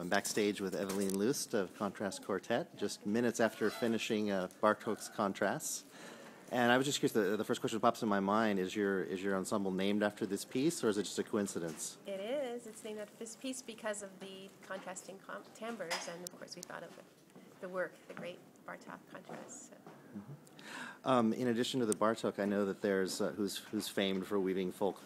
I'm backstage with Evelyne Luest of Contrast Quartet, just minutes after finishing Bartók's Contrasts. And I was just curious, the first question that pops in my mind, is your ensemble named after this piece, or is it just a coincidence? It is. It's named after this piece because of the contrasting timbres, and of course we thought of the work, the great Bartók contrasts. So. In addition to the Bartók, I know that there's, who's famed for weaving folk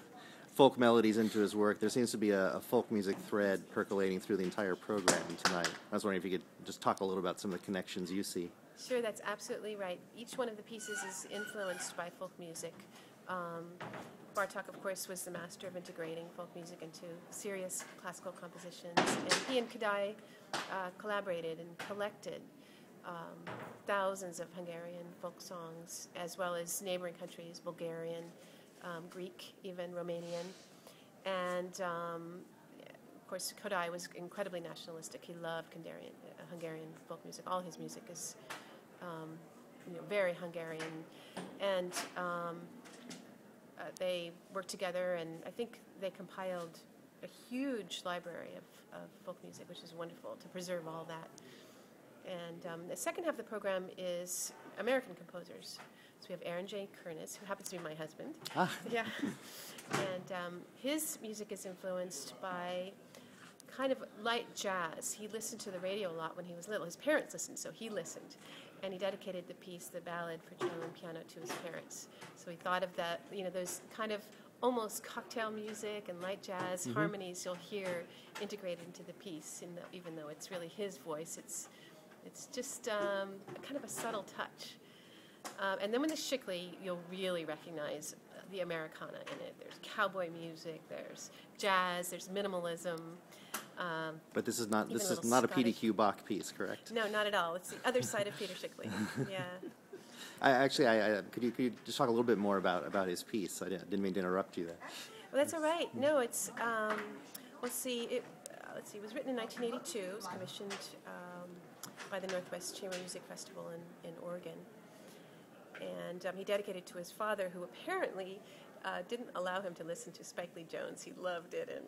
melodies into his work. There seems to be a folk music thread percolating through the entire program tonight. I was wondering if you could just talk a little about some of the connections you see. Sure, that's absolutely right. Each one of the pieces is influenced by folk music. Bartók, of course, was the master of integrating folk music into serious classical compositions, and he and Kodály collaborated and collected thousands of Hungarian folk songs, as well as neighboring countries, Bulgarian, Greek, even Romanian. And, of course, Kodály was incredibly nationalistic. He loved Hungarian folk music. All his music is very Hungarian. And they worked together, and I think they compiled a huge library of folk music, which is wonderful to preserve all that. And the second half of the program is American composers. So we have Aaron J. Kernis, who happens to be my husband. Ah. Yeah. And his music is influenced by kind of light jazz. He listened to the radio a lot when he was little. His parents listened, so he listened. And he dedicated the piece, the ballad for cello and piano, to his parents. So he thought of that, those kind of almost cocktail music and light jazz harmonies you'll hear integrated into the piece, even though it's really his voice. It's just kind of a subtle touch. And then with the Shikli, you'll really recognize the Americana in it. There's cowboy music, there's jazz, there's minimalism. But this is not a PDQ Bach piece, correct? No, not at all. It's the other side of Peter Shikli. Yeah. Could you just talk a little bit more about his piece? I didn't mean to interrupt you there. Well, that's all right. No, it's let's see. It was written in 1982. It was commissioned by the Northwest Chamber Music Festival in Oregon. And he dedicated it to his father, who apparently didn't allow him to listen to Spike Lee Jones. He loved it, and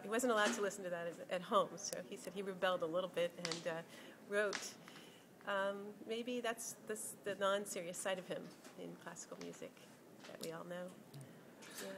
he wasn't allowed to listen to that at home. So he said he rebelled a little bit and wrote. Maybe that's the non-serious side of him in classical music that we all know. Yeah.